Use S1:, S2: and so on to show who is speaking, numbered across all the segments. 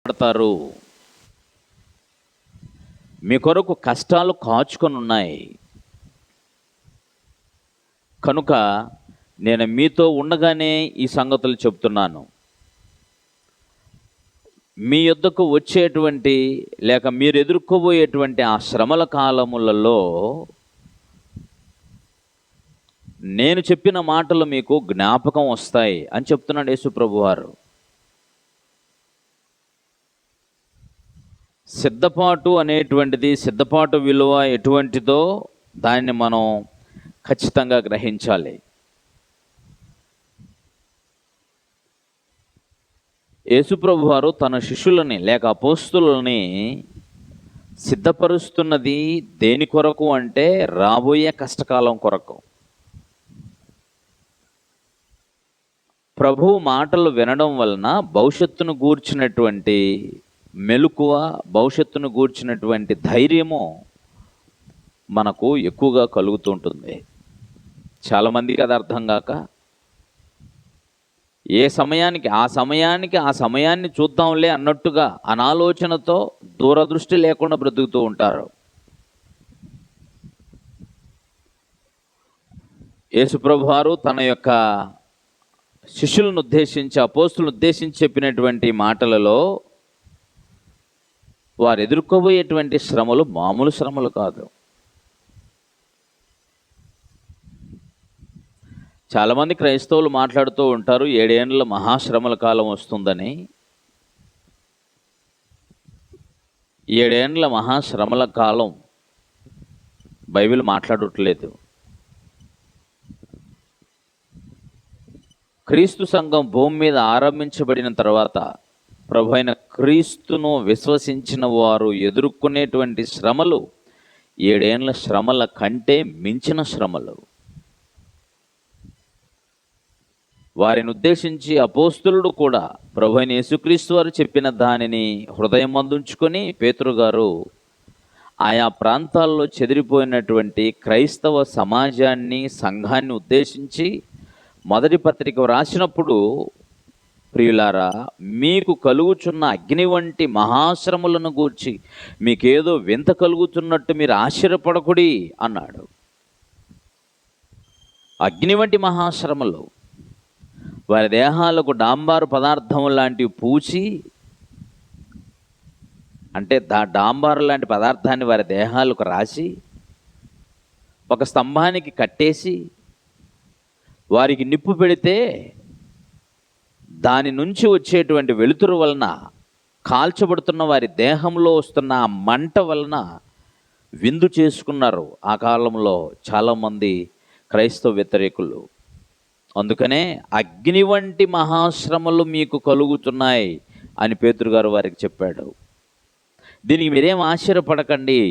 S1: పడతారు. మీ కొరకు కష్టాలు కాచుకొని ఉన్నాయి కనుక నేను మీతో ఉండగానే ఈ సంగతులు చెప్తున్నాను. మీ యొద్దకు వచ్చేటువంటి లేక మీరు ఎదుర్కోబోయేటువంటి ఆ శ్రమల కాలములలో నేను చెప్పిన మాటలు మీకు జ్ఞాపకం వస్తాయి అని చెప్తున్నాడు యేసుప్రభు వారు. సిద్ధపాటు అనేటువంటిది, సిద్ధపాటు విలువ ఎటువంటిదో దాన్ని మనం ఖచ్చితంగా గ్రహించాలి. యేసుప్రభు వారు తన శిష్యులని లేక అపోస్తులని సిద్ధపరుస్తున్నది దేని కొరకు అంటే రాబోయే కష్టకాలం కొరకు. ప్రభువు మాటలు వినడం వలన భవిష్యత్తును గూర్చినటువంటి మెలకువ, భవిష్యత్తును గూర్చినటువంటి ధైర్యము మనకు ఎక్కువగా కలుగుతుంటుంది. చాలామందికి అది అర్థం కాక ఏ సమయానికి ఆ సమయాన్ని చూద్దాంలే అన్నట్టుగా అనాలోచనతో దూరదృష్టి లేకుండా బ్రతుకుతూ ఉంటారు. యేసుప్రభు వారు తన యొక్క శిష్యులను ఉద్దేశించి, అపోస్తులను ఉద్దేశించి చెప్పినటువంటి మాటలలో వారు ఎదుర్కోబోయేటువంటి శ్రమలు మామూలు శ్రమలు కాదు. చాలామంది క్రైస్తవులు మాట్లాడుతూ ఉంటారు 7 ఏండ్ల మహాశ్రమల కాలం వస్తుందని. 7 ఏండ్ల మహాశ్రమల కాలం బైబిల్ మాట్లాడట్లేదు. క్రీస్తు సంఘం భూమి మీద ఆరంభించబడిన తర్వాత ప్రభు అయిన క్రీస్తును విశ్వసించిన వారు ఎదుర్కొనేటువంటి శ్రమలు 7 ఏండ్ల శ్రమల కంటే మించిన శ్రమలు. వారిని ఉద్దేశించి అపోస్తులుడు కూడా ప్రభు అయిన యేసుక్రీస్తు వారు చెప్పిన దానిని హృదయం అందించుకొని పేతురు గారు ఆయా ప్రాంతాల్లో చెదిరిపోయినటువంటి క్రైస్తవ సమాజాన్ని, సంఘాన్ని ఉద్దేశించి మొదటి పత్రిక రాసినప్పుడు, ప్రియులారా, మీకు కలుగుచున్న అగ్ని వంటి మహాశ్రమలను గూర్చి మీకేదో వింత కలుగుతున్నట్టు మీరు ఆశ్చర్యపడకుడి అన్నాడు. అగ్ని వంటి మహాశ్రమలు వారి దేహాలకు డాంబారు పదార్థం లాంటివి పూచి, అంటే డాంబారు లాంటి పదార్థాన్ని వారి దేహాలకు రాసి ఒక స్తంభానికి కట్టేసి వారికి నిప్పు పెడితే దాని నుంచి వచ్చేటువంటి వెలుతురు వలన, కాల్చబడుతున్న వారి దేహంలో వస్తున్న ఆ మంట వలన విందు చేసుకున్నారు ఆ కాలంలో చాలామంది క్రైస్తవ వ్యతిరేకులు. అందుకనే అగ్ని వంటి మహాశ్రమలు మీకు కలుగుతున్నాయి అని పేతురు గారు వారికి చెప్పాడు. దీనికి మీరేం ఆశ్చర్యపడకండి.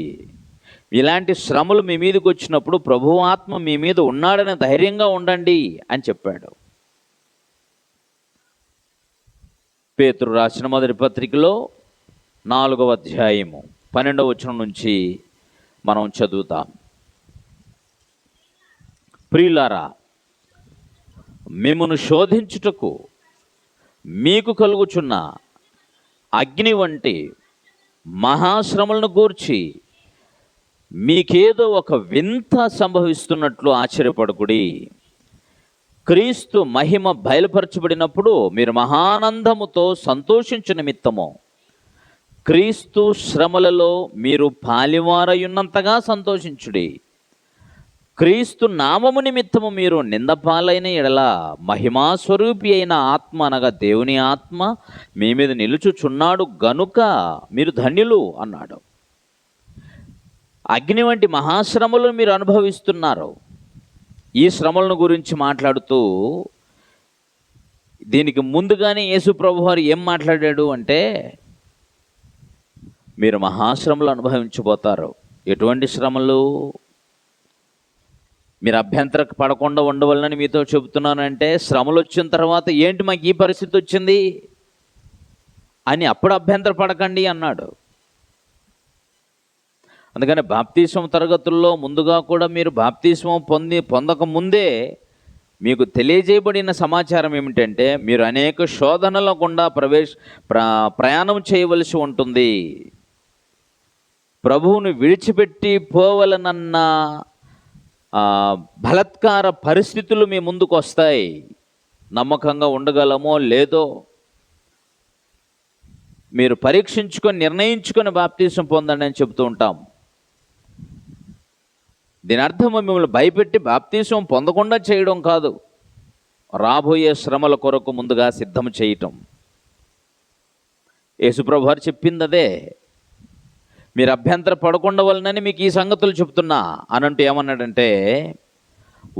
S1: ఇలాంటి శ్రమలు మీ మీదకి వచ్చినప్పుడు ప్రభువు ఆత్మ మీ మీద ఉన్నాడని ధైర్యంగా ఉండండి అని చెప్పాడు. పేతురు రాసిన మొదటి పత్రికలో 4వ అధ్యాయము 12వ వచనం నుంచి మనం చదువుతాం. ప్రియులారా, మిమ్మును శోధించుటకు మీకు కలుగుచున్న అగ్ని వంటి మహాశ్రమలను గూర్చి మీకేదో ఒక వింత సంభవిస్తున్నట్లు ఆశ్చర్యపడకుడి. క్రీస్తు మహిమ బయలుపరచబడినప్పుడు మీరు మహానందముతో సంతోషించు నిమిత్తము క్రీస్తు శ్రమలలో మీరు పాలివారయున్నంతగా సంతోషించుడి. క్రీస్తు నామము నిమిత్తము మీరు నిందపాలైన ఎడల మహిమాస్వరూపి అయిన ఆత్మ, అనగా దేవుని ఆత్మ మీ మీద నిలుచుచున్నాడు గనుక మీరు ధన్యులు అన్నాడు. అగ్ని వంటి మహాశ్రమలు మీరు అనుభవిస్తున్నారు. ఈ శ్రమలను గురించి మాట్లాడుతూ దీనికి ముందుగానే యేసు ప్రభు వారు ఏం మాట్లాడాడు అంటే, మీరు మహాశ్రమలు అనుభవించబోతారు. ఎటువంటి శ్రమలు? మీరు అభ్యంతర పడకుండా ఉండవలనని మీతో చెబుతున్నానంటే, శ్రమలు వచ్చిన తర్వాత ఏంటి మాకు ఈ పరిస్థితి వచ్చింది అని అప్పుడు అభ్యంతర పడకండి అన్నాడు. అందుకని బాప్తిస్మం తరగతుల్లో ముందుగా కూడా మీరు బాప్తిస్మం పొందక ముందే మీకు తెలియజేయబడిన సమాచారం ఏమిటంటే మీరు అనేక శోధనల గుండా ప్రయాణం చేయవలసి ఉంటుంది. ప్రభువును విడిచిపెట్టి పోవలనన్న బలత్కార పరిస్థితులు మీ ముందుకు వస్తాయి. నమ్మకంగా ఉండగలమో లేదో మీరు పరీక్షించుకొని నిర్ణయించుకొని బాప్తీసం పొందండి అని చెబుతూ ఉంటాం. దీని అర్థం మిమ్మల్ని భయపెట్టి బాప్తీసం పొందకుండా చేయడం కాదు, రాబోయే శ్రమల కొరకు ముందుగా సిద్ధం చేయటం. యేసుప్రభు వారు చెప్పింది అదే. మీరు అభ్యంతర పడకుండా వలనని మీకు ఈ సంగతులు చెప్తున్నా అనంటూ ఏమన్నాడంటే,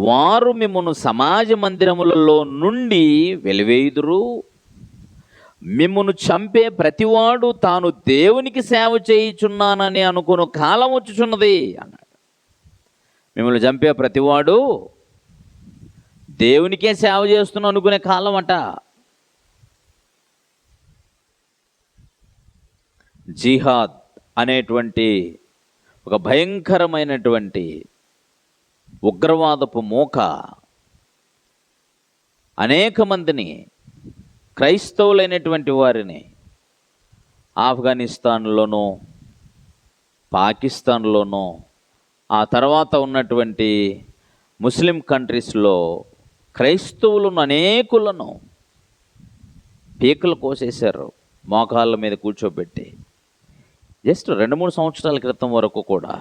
S1: వారు మిమ్మల్ని సమాజ మందిరములలో నుండి వెలివేయుదురు, మిమ్మల్ని చంపే ప్రతివాడు తాను దేవునికి సేవ చేయుచున్నానని అనుకున్న కాలం వచ్చుచున్నది అన్నాడు. మిమ్మల్ని చంపే ప్రతివాడు దేవునికే సేవ చేస్తున్నా అనుకునే కాలం అట. జిహాద్ అనేటువంటి ఒక భయంకరమైనటువంటి ఉగ్రవాదపు మూక అనేక మందిని, క్రైస్తవులైనటువంటి వారిని ఆఫ్ఘనిస్తాన్లోనూ, పాకిస్తాన్లోనూ, ఆ తర్వాత ఉన్నటువంటి ముస్లిం కంట్రీస్లో క్రైస్తవులను అనేకులను పీకలు కోసేశారు మోకాళ్ళ మీద కూర్చోబెట్టి. జస్ట్ 2-3 సంవత్సరాల క్రితం వరకు కూడా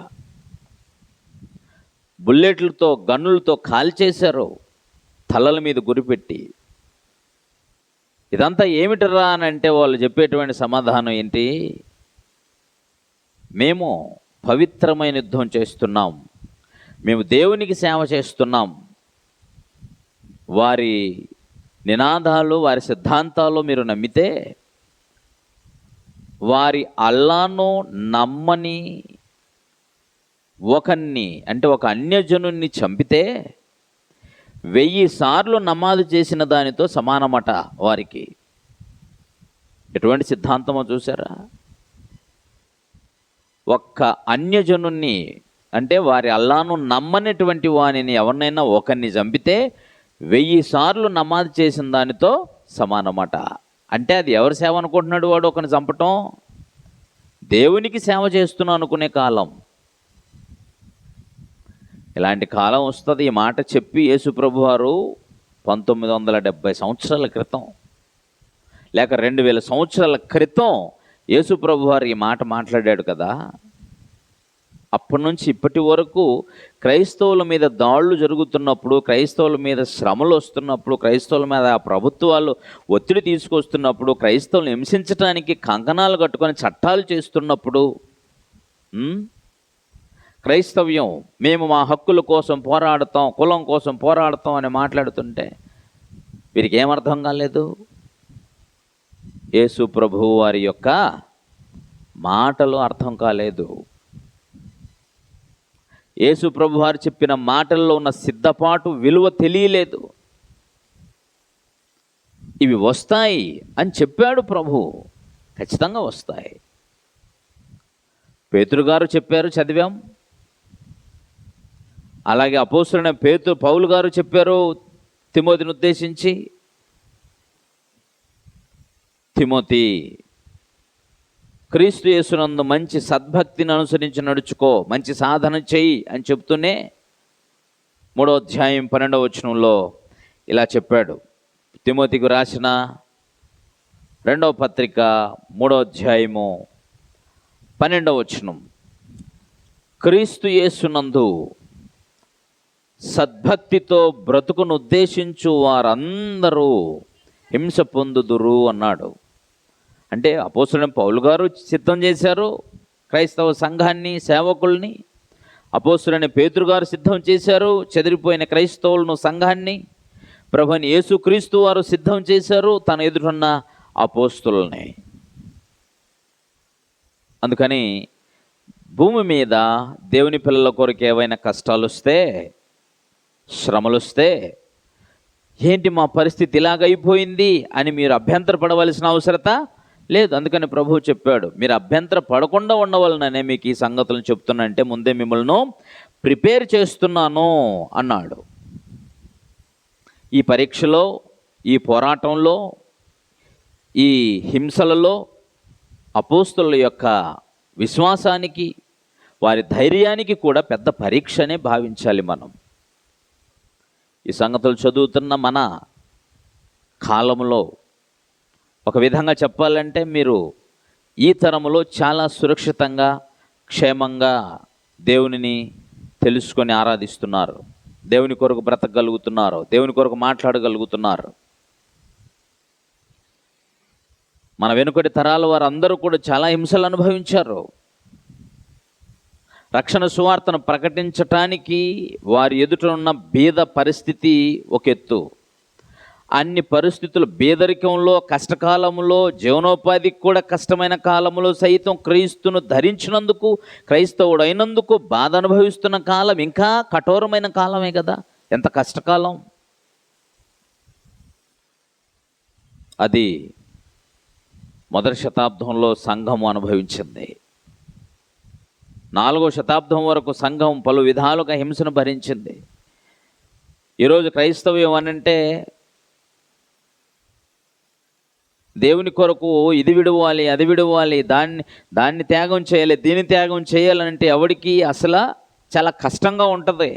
S1: బుల్లెట్లతో, గన్నులతో కాల్చేశారు తలల మీద గురిపెట్టి. ఇదంతా ఏమిటరా అని అంటే వాళ్ళు చెప్పేటువంటి సమాధానం ఏంటి? మేము పవిత్రమైన యుద్ధం చేస్తున్నాం, మేము దేవునికి సేవ చేస్తున్నాం. వారి నినాదాలు, వారి సిద్ధాంతాలు మీరు నమ్మితే, వారి అల్లాను నమ్మని ఒకన్ని, అంటే ఒక అన్యజనుని చంపితే 1000 సార్లు నమాజు చేసిన దానితో సమానమట వారికి. ఎటువంటి సిద్ధాంతమో చూసారా? ఒక్క అన్యజనుణ్ణి, అంటే వారి అల్లాను నమ్మనటువంటి వానిని ఎవరినైనా ఒకరిని చంపితే 1000 సార్లు నమాజ్ చేసిన దానితో సమానమట. అంటే అది ఎవరి సేవ అనుకుంటున్నాడు వాడు? ఒకరిని చంపటం దేవునికి సేవ చేస్తున్నా అనుకునే కాలం. ఇలాంటి కాలం వస్తుంది. ఈ మాట చెప్పి యేసు ప్రభు వారు 1970 సంవత్సరాల క్రితం, లేక 2000 సంవత్సరాల క్రితం యేసు ప్రభు వారు ఈ మాట మాట్లాడాడు కదా. అప్పటి నుంచి ఇప్పటి వరకు క్రైస్తవుల మీద దాడులు జరుగుతున్నప్పుడు, క్రైస్తవుల మీద శ్రమలు వస్తున్నప్పుడు, క్రైస్తవుల మీద ప్రభుత్వాలు ఒత్తిడి తీసుకొస్తున్నప్పుడు, క్రైస్తవులను హింసించడానికి కంకణాలు కట్టుకొని చట్టాలు చేస్తున్నప్పుడు, క్రైస్తవ్యం మేము మా హక్కుల కోసం పోరాడతాం, కులం కోసం పోరాడతాం అని మాట్లాడుతుంటే వీరికి ఏమర్థం కాలేదు? యేసు ప్రభువు వారి యొక్క మాటలు అర్థం కాలేదు. యేసు ప్రభు వారు చెప్పిన మాటల్లో ఉన్న సిద్ధపాటు విలువ తెలియలేదు. ఇవి వస్తాయి అని చెప్పాడు ప్రభు, ఖచ్చితంగా వస్తాయి. పేతురు గారు చెప్పారు, చదివాం. అలాగే అపోస్తలుడైన పౌలు గారు చెప్పారు తిమోతిని ఉద్దేశించి, తిమోతి, క్రీస్తు యేసునందు మంచి సద్భక్తిని అనుసరించి నడుచుకో, మంచి సాధన చెయ్యి అని చెప్తూనే 3వ అధ్యాయం 12వ వచనంలో ఇలా చెప్పాడు. తిమోతికి రాసిన 2వ పత్రిక 3వ అధ్యాయము 12వ వచనం, క్రీస్తు యేసునందు సద్భక్తితో బ్రతుకును ఉద్దేశించు వారందరూ హింస పొందుదురు అన్నాడు. అంటే అపోస్తలుడైన పౌలు గారు సిద్ధం చేశారు క్రైస్తవ సంఘాన్ని, సేవకుల్ని. అపోస్తలుడైన పేతురు గారు సిద్ధం చేశారు చెదిరిపోయిన క్రైస్తవులను, సంఘాన్ని. ప్రభువైన యేసుక్రీస్తు వారు సిద్ధం చేశారు తన ఎదురున్న అపోస్తలుల్ని. అందుకని భూమి మీద దేవుని పిల్లల కొరకు ఏవైనా కష్టాలు వస్తే, శ్రమలు వస్తే, ఏంటి మా పరిస్థితి ఇలాగైపోయింది అని మీరు అభ్యంతర పడవలసిన అవసరత లేదు. అందుకని ప్రభువు చెప్పాడు, మీరు అభ్యంతర పడకుండా ఉండవలననే మీకు ఈ సంగతులను చెప్తున్నా, అంటే ముందే మిమ్మల్ని ప్రిపేర్ చేస్తున్నాను అన్నాడు. ఈ పరీక్షలో, ఈ పోరాటంలో, ఈ హింసలలో అపోస్తలుల యొక్క విశ్వాసానికి, వారి ధైర్యానికి కూడా పెద్ద పరీక్షనే భావించాలి మనం. ఈ సంగతులు చదువుతున్న మన కాలంలో ఒక విధంగా చెప్పాలంటే మీరు ఈ తరములో చాలా సురక్షితంగా, క్షేమంగా దేవునిని తెలుసుకొని ఆరాధిస్తున్నారు, దేవుని కొరకు బ్రతకగలుగుతున్నారు, దేవుని కొరకు మాట్లాడగలుగుతున్నారు. మన వెనుకటి తరాల వారు అందరూ కూడా చాలా హింసలు అనుభవించారు. రక్షణ సువార్తను ప్రకటించటానికి వారి ఎదుట ఉన్న బీద పరిస్థితి ఒక ఎత్తు. అన్ని పరిస్థితులు, బీదరికంలో, కష్టకాలంలో, జీవనోపాధికి కూడా కష్టమైన కాలంలో సైతం క్రీస్తును ధరించినందుకు, క్రైస్తవుడు అయినందుకు బాధ అనుభవిస్తున్న కాలం ఇంకా కఠోరమైన కాలమే కదా. ఎంత కష్టకాలం అది. మొదటి శతాబ్దంలో సంఘము అనుభవించింది. 4వ శతాబ్దం వరకు సంఘం పలు విధాలుగా హింసను భరించింది. ఈరోజు క్రైస్తవ్యం అనంటే దేవుని కొరకు ఇది విడవాలి, అది విడవాలి, దాన్ని త్యాగం చేయాలి, దీన్ని త్యాగం చేయాలంటే ఎవరికి అసలు చాలా కష్టంగా ఉంటుంది.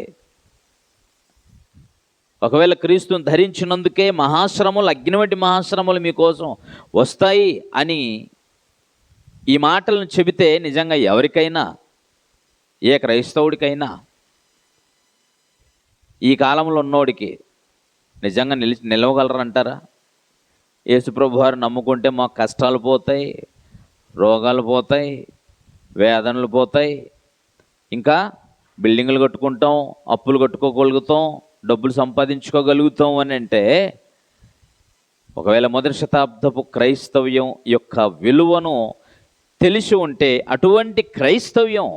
S1: ఒకవేళ క్రీస్తుని ధరించినందుకే మహాశ్రమలు, అగ్ని వంటి మహాశ్రమలు మీకోసం వస్తాయి అని ఈ మాటలను చెబితే నిజంగా ఎవరికైనా, ఏ క్రైస్తవుడికైనా, ఈ కాలంలో ఉన్నోడికి నిజంగా నిలవగలరంటారా? యేసుప్రభు వారు నమ్ముకుంటే మాకు కష్టాలు పోతాయి, రోగాలు పోతాయి, వేదనలు పోతాయి, ఇంకా బిల్డింగులు కట్టుకుంటాం, అప్పులు కట్టుకోగలుగుతాం, డబ్బులు సంపాదించుకోగలుగుతాం అని అంటే, ఒకవేళ మొదటి శతాబ్దపు క్రైస్తవ్యం యొక్క విలువను తెలిసి ఉంటే అటువంటి క్రైస్తవ్యం,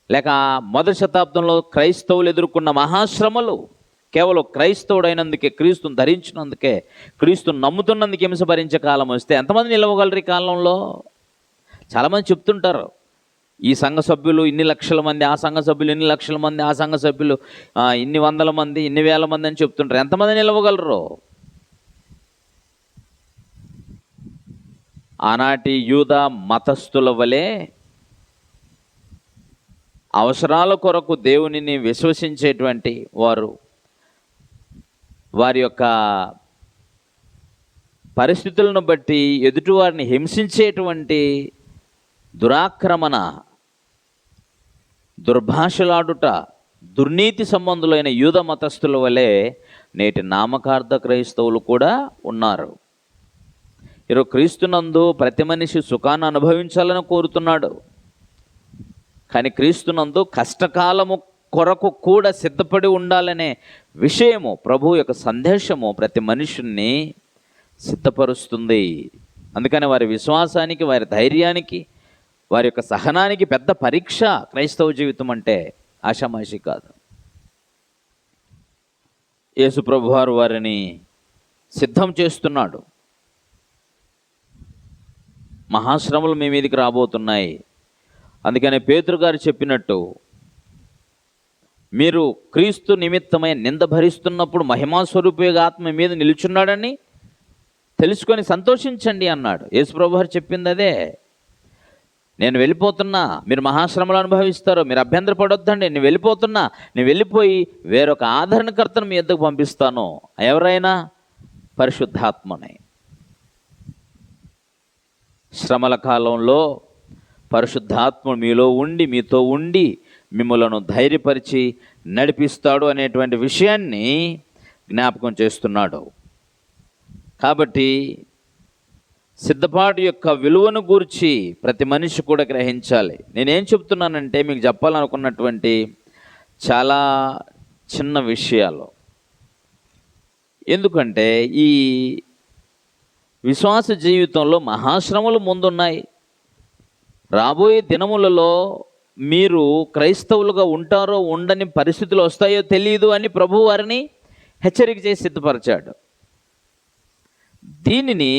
S1: లేక మొదటి శతాబ్దంలో క్రైస్తవులు ఎదుర్కొన్న మహాశ్రమలు కేవలం క్రైస్తవుడైనందుకే, క్రీస్తుని ధరించినందుకే, క్రీస్తుని నమ్ముతున్నందుకు హింస భరించే కాలం వస్తే ఎంతమంది నిలవగలరు ఈ కాలంలో? చాలామంది చెప్తుంటారు, ఈ సంఘ సభ్యులు ఇన్ని లక్షల మంది, ఆ సంఘ సభ్యులు ఇన్ని లక్షల మంది, ఆ సంఘ సభ్యులు ఇన్ని వందల మంది, ఇన్ని వేల మంది అని చెప్తుంటారు. ఎంతమంది నిలవగలరు? ఆనాటి యూదా మతస్థుల వలె అవసరాల కొరకు దేవునిని విశ్వసించేటువంటి వారు, వారి యొక్క పరిస్థితులను బట్టి ఎదుటివారిని హింసించేటువంటి దురాక్రమణ, దుర్భాషలాడుట, దుర్నీతి సంబంధులైన యూద మతస్థుల వలె నేటి నామకార్థ క్రైస్తవులు కూడా ఉన్నారు. ఈరోజు క్రీస్తునందు ప్రతి మనిషి సుఖాన్ని అనుభవించాలని కోరుతున్నాడు, కానీ క్రీస్తునందు కష్టకాలము కొరకు కూడా సిద్ధపడి ఉండాలనే విషయము, ప్రభు యొక్క సందేశము ప్రతి మనుషుల్ని సిద్ధపరుస్తుంది. అందుకని వారి విశ్వాసానికి, వారి ధైర్యానికి, వారి యొక్క సహనానికి పెద్ద పరీక్ష క్రైస్తవ జీవితం అంటే. ఆషామాషి కాదు. యేసు ప్రభు వారు వారిని సిద్ధం చేస్తున్నాడు. మహాశ్రమలు మీ మీదకి రాబోతున్నాయి. అందుకనే పేతురు గారు చెప్పినట్టు, మీరు క్రీస్తు నిమిత్తమై నింద భరిస్తున్నప్పుడు మహిమాస్వరూపిగా ఆత్మ మీద నిలుచున్నాడని తెలుసుకొని సంతోషించండి అన్నాడు. యేసుప్రభు వారు చెప్పింది అదే. నేను వెళ్ళిపోతున్నా, మీరు మహాశ్రమలు అనుభవిస్తారు, మీరు అభ్యంతర పడొద్దండి, నేను వెళ్ళిపోతున్నా, నేను వెళ్ళిపోయి వేరొక ఆదరణకర్తను మీ యొద్దకు పంపిస్తాను. ఎవరైనా? పరిశుద్ధాత్మనే. శ్రమల కాలంలో పరిశుద్ధాత్మ మీలో ఉండి, మీతో ఉండి మిమ్మలను ధైర్యపరిచి నడిపిస్తాడు అనేటువంటి విషయాన్ని జ్ఞాపకం చేస్తున్నాడు. కాబట్టి సిద్ధపాటు యొక్క విలువను గూర్చి ప్రతి మనిషి కూడా గ్రహించాలి. నేనేం చెప్తున్నానంటే, మీకు చెప్పాలనుకున్నటువంటి చాలా చిన్న విషయాలు. ఎందుకంటే ఈ విశ్వాస జీవితంలో మహాశ్రమలు ముందున్నాయి. రాబోయే దినములలో మీరు క్రైస్తవులుగా ఉంటారో ఉండని పరిస్థితులు వస్తాయో తెలియదు అని ప్రభువు వారిని హెచ్చరిక చేసి సిద్ధపరిచాడు. దీనిని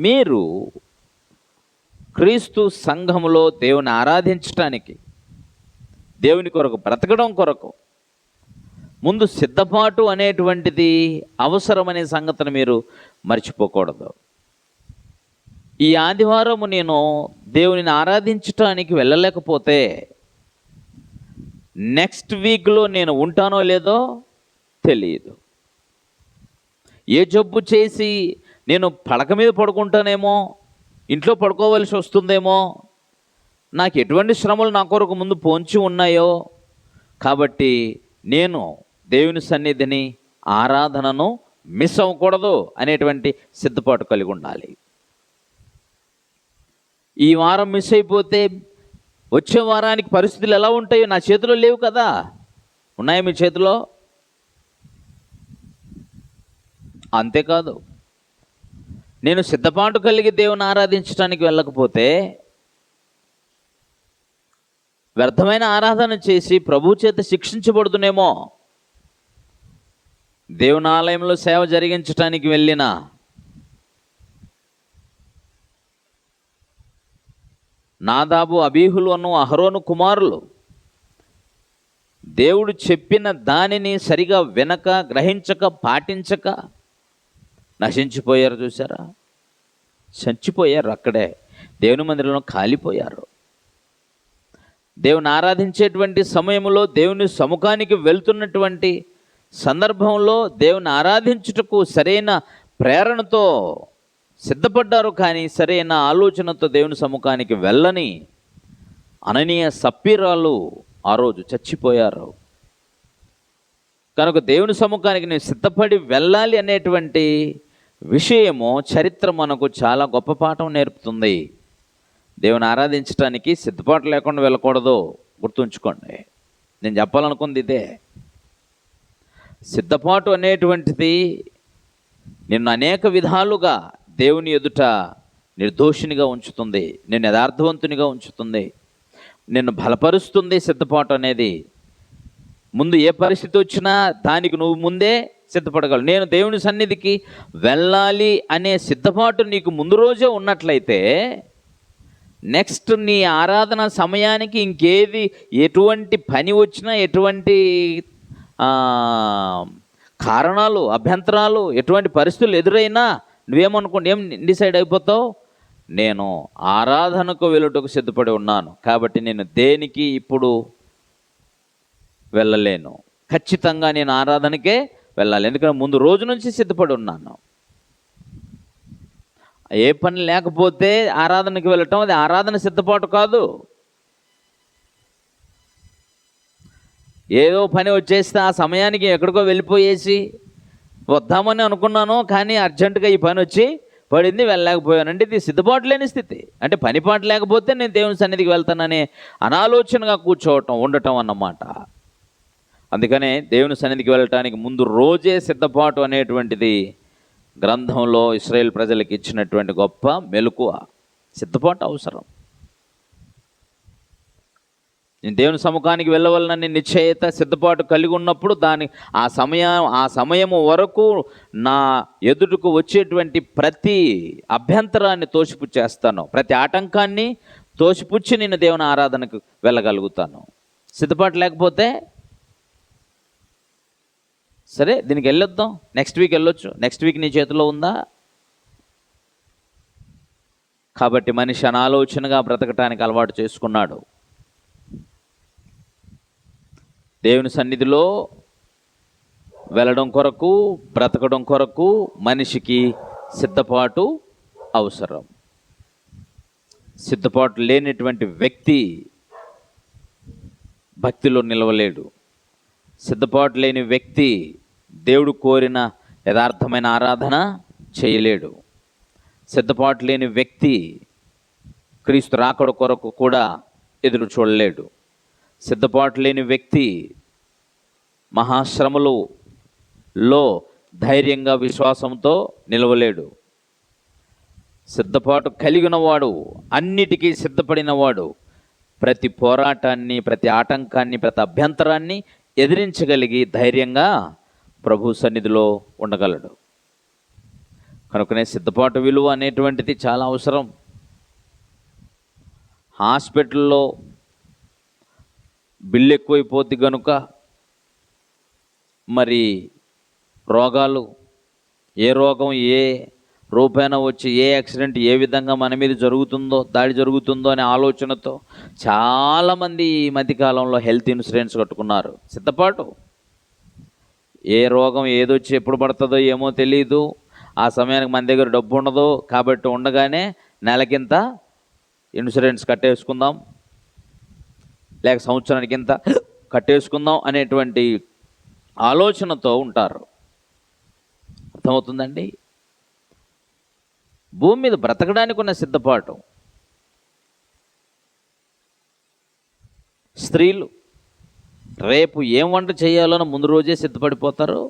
S1: మీరు క్రీస్తు సంఘములో దేవుని ఆరాధించటానికి, దేవుని కొరకు బ్రతకడం కొరకు, ముందు సిద్ధపాటు అనేటువంటిది అవసరమనే సంగతిని మీరు మర్చిపోకూడదు. ఈ ఆదివారం నేను దేవునిని ఆరాధించటానికి వెళ్ళలేకపోతే నెక్స్ట్ వీక్లో నేను ఉంటానో లేదో తెలియదు. ఏ జబ్బు చేసి నేను పడక మీద పడుకుంటానేమో, ఇంట్లో పడుకోవలసి వస్తుందేమో, నాకు ఎటువంటి శ్రమలు నా కొరకు ముందు పొంచి ఉన్నాయో, కాబట్టి నేను దేవుని సన్నిధిని ఆరాధనను మిస్ అవ్వకూడదు అనేటువంటి సిద్ధపాటు కలిగి ఉండాలి. ఈ వారం మిస్ అయిపోతే వచ్చే వారానికి పరిస్థితులు ఎలా ఉంటాయో నా చేతిలో లేవు కదా. ఉన్నాయా మీ చేతిలో? అంతేకాదు, నేను సిద్ధపాటు కలిగి దేవుని ఆరాధించడానికి వెళ్ళకపోతే వ్యర్థమైన ఆరాధన చేసి ప్రభు చేత శిక్షించబడుతునేమో. దేవుని ఆలయంలో సేవ జరిగించడానికి వెళ్ళిన నాదాబు, అబీహులు అను అహరోను కుమారులు దేవుడు చెప్పిన దానిని సరిగా వినక, గ్రహించక, పాటించక నశించిపోయారు. చూసారా? చచ్చిపోయారు. అక్కడే దేవుని మందిరంలో కాలిపోయారు. దేవుని ఆరాధించేటువంటి సమయంలో, దేవుని సముఖానికి వెళ్తున్నటువంటి సందర్భంలో దేవుని ఆరాధించుటకు సరైన ప్రేరణతో సిద్ధపడ్డారు, కానీ సరైన ఆలోచనతో దేవుని సముఖానికి వెళ్ళని అననీయ సప్పీరాలు ఆ రోజు చచ్చిపోయారు. కనుక దేవుని సముఖానికి నేను సిద్ధపడి వెళ్ళాలి అనేటువంటి విషయము చరిత్ర మనకు చాలా గొప్ప పాఠం నేర్పుతుంది. దేవుని ఆరాధించడానికి సిద్ధపాటు లేకుండా వెళ్ళకూడదు. గుర్తుంచుకోండి, నేను చెప్పాలనుకుంది ఇదే. సిద్ధపాటు అనేటువంటిది నిన్ను అనేక విధాలుగా దేవుని ఎదుట నిర్దోషినిగా ఉంచుతుంది, నిన్ను యథార్థవంతునిగా ఉంచుతుంది, నిన్ను బలపరుస్తుంది. సిద్ధపాటు అనేది ముందు ఏ పరిస్థితి వచ్చినా దానికి నువ్వు ముందే సిద్ధపడగలవు. నేను దేవుని సన్నిధికి వెళ్ళాలి అనే సిద్ధపాటు నీకు ముందు రోజే ఉన్నట్లయితే నెక్స్ట్ నీ ఆరాధన సమయానికి ఇంకేది, ఎటువంటి పని వచ్చినా, ఎటువంటి కారణాలు, అభ్యంతరాలు, ఎటువంటి పరిస్థితులు ఎదురైనా నువ్వేమనుకోండి, ఏం డిసైడ్ అయిపోతావు? నేను ఆరాధనకు వెళ్ళుటకు సిద్ధపడి ఉన్నాను, కాబట్టి నేను దేనికి ఇప్పుడు వెళ్ళలేను. ఖచ్చితంగా నేను ఆరాధనకే వెళ్ళాలి, ఎందుకంటే ముందు రోజు నుంచి సిద్ధపడి ఉన్నాను. ఏ పని లేకపోతే ఆరాధనకి వెళ్ళటం అది ఆరాధన సిద్ధపాటు కాదు. ఏదో పని వచ్చేస్తే ఆ సమయానికి ఎక్కడికో వెళ్ళిపోయేసి వద్దామని అనుకున్నాను, కానీ అర్జెంటుగా ఈ పని వచ్చి పడింది, వెళ్ళలేకపోయానంటే ఇది సిద్ధపాటు లేని స్థితి. అంటే పని పాట లేకపోతే నేను దేవుని సన్నిధికి వెళ్తాననే అనాలోచనగా ఉండటం అన్నమాట. అందుకనే దేవుని సన్నిధికి వెళ్ళటానికి ముందు రోజే సిద్ధపాటు అనేటువంటిది గ్రంథంలో ఇశ్రాయేల్ ప్రజలకు ఇచ్చినటువంటి గొప్ప మెలకువ. సిద్ధపాటు అవసరం. నేను దేవుని సముఖానికి వెళ్ళవలనని నిశ్చయత, సిద్ధపాటు కలిగి ఉన్నప్పుడు ఆ సమయము వరకు నా ఎదుటకు వచ్చేటువంటి ప్రతి అభ్యంతరాన్ని తోసిపుచ్చేస్తాను, ప్రతి ఆటంకాన్ని తోసిపుచ్చి నేను దేవుని ఆరాధనకు వెళ్ళగలుగుతాను. సిద్ధపాటు లేకపోతే సరే దీనికి వెళ్ళొద్దాం, నెక్స్ట్ వీక్ వెళ్ళొచ్చు, నెక్స్ట్ వీక్ నీ చేతిలో ఉందా? కాబట్టి మనిషి అనాలోచనగా బ్రతకటానికి అలవాటు చేసుకున్నాడు. దేవుని సన్నిధిలో వెళ్ళడం కొరకు, బ్రతకడం కొరకు మనిషికి సిద్ధపాటు అవసరం. సిద్ధపాటు లేనటువంటి వ్యక్తి భక్తిలో నిలవలేడు. సిద్ధపాటు లేని వ్యక్తి దేవుడు కోరిన యథార్థమైన ఆరాధన చేయలేడు. సిద్ధపాటు లేని వ్యక్తి క్రీస్తు రాకడ కొరకు కూడా ఎదురు చూడలేడు. సిద్ధపాటు లేని వ్యక్తి మహాశ్రమలలో ధైర్యంగా, విశ్వాసంతో నిలవలేడు. సిద్ధపాటు కలిగిన వాడు, అన్నిటికీ సిద్ధపడినవాడు ప్రతి పోరాటాన్ని, ప్రతి ఆటంకాన్ని, ప్రతి అభ్యంతరాన్ని ఎదిరించగలిగి ధైర్యంగా ప్రభు సన్నిధిలో ఉండగలడు. కనుకనే సిద్ధపాటు విలువ అనేటువంటిది చాలా అవసరం. హాస్పిటల్లో బిల్లు ఎక్కువైపోద్ది కనుక మరి రోగాలు, ఏ రోగం ఏ రూపేణ వచ్చి ఏ యాక్సిడెంట్ ఏ విధంగా మన మీద దాడి జరుగుతుందో అనే ఆలోచనతో చాలామంది ఈ మధ్యకాలంలో హెల్త్ ఇన్సూరెన్స్ కట్టుకున్నారు. సిద్ధపాటు, ఏ రోగం ఏదొచ్చి ఎప్పుడు పడుతుందో ఏమో తెలియదు, ఆ సమయానికి మన దగ్గర డబ్బు ఉండదు, కాబట్టి ఉండగానే నెలకింత ఇన్సూరెన్స్ కట్టేసుకుందాం, లేక సంవత్సరానికి ఇంత కట్టేసుకుందాం అనేటువంటి ఆలోచనతో ఉంటారు. అర్థమవుతుందండి? భూమి మీద బ్రతకడానికి ఉన్న సిద్ధపాటు. స్త్రీలు రేపు ఏం వంట చేయాలో ముందు రోజే సిద్ధపడిపోతారు.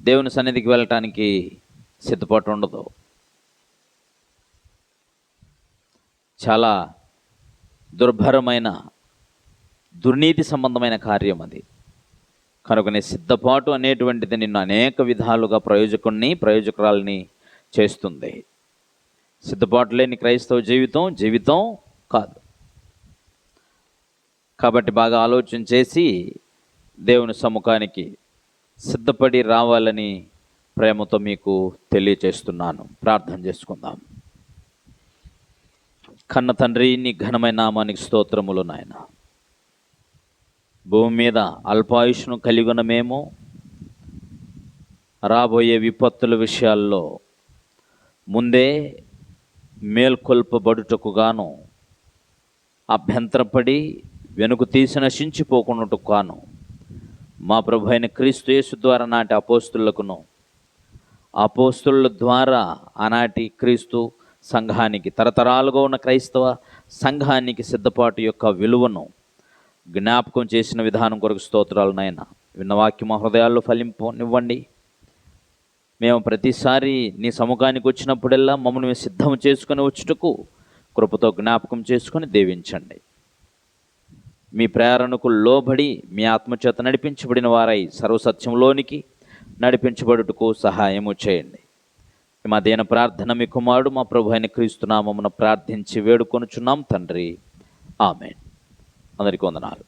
S1: దేవుని సన్నిధికి వెళ్ళటానికి సిద్ధపాటు ఉండదు. చాలా దుర్భరమైన దుర్నీతి సంబంధమైన కార్యం అది. కనుకనే సిద్ధపాటు అనేటువంటిది నిన్ను అనేక విధాలుగా ప్రయోజకురాలని చేస్తుంది. సిద్ధపాటు లేని క్రైస్తవ జీవితం కాదు. కాబట్టి బాగా ఆలోచన చేసి దేవుని సముఖానికి సిద్ధపడి రావాలని ప్రేమతో మీకు తెలియచేస్తున్నాను. ప్రార్థన చేసుకుందాం. కన్న తండ్రి, నీ ఘనమైన నామానికి స్తోత్రములు నాయన. భూమి మీద అల్పాయుష్ను కలిగి ఉన్న మేము రాబోయే విపత్తుల విషయాల్లో ముందే మేల్కొల్పబడుటకు గాను, అభ్యంతరపడి వెనుక తీసి నశించిపోకున్నట్టుకు గాను మా ప్రభు అయిన క్రీస్తు యేసు ద్వారా నాటి అపోస్తుల ద్వారా ఆనాటి క్రీస్తు సంఘానికి, తరతరాలుగా ఉన్న క్రైస్తవ సంఘానికి సిద్ధపాటు యొక్క విలువను జ్ఞాపకం చేసిన విధానం కొరకు స్తోత్రాలు నాయన. విన్న వాక్యం హృదయాల్లో ఫలింపనివ్వండి. మేము ప్రతిసారి నీ సముఖానికి వచ్చినప్పుడల్లా మమ్మల్ని సిద్ధం చేసుకుని వచ్చుటకు కృపతో జ్ఞాపకం చేసుకొని దీవించండి. మీ ప్రేరణకు లోబడి మీ ఆత్మచేత నడిపించబడిన వారై సర్వసత్యంలోనికి నడిపించబడుటకు సహాయము చేయండి. మా దీన ప్రార్థన మీ కుమారుడు మా ప్రభు అయిన క్రీస్తు నామమున ప్రార్థించి వేడుకొనుచున్నాం తండ్రి. ఆమేన్. అందరికీ వందనాలు.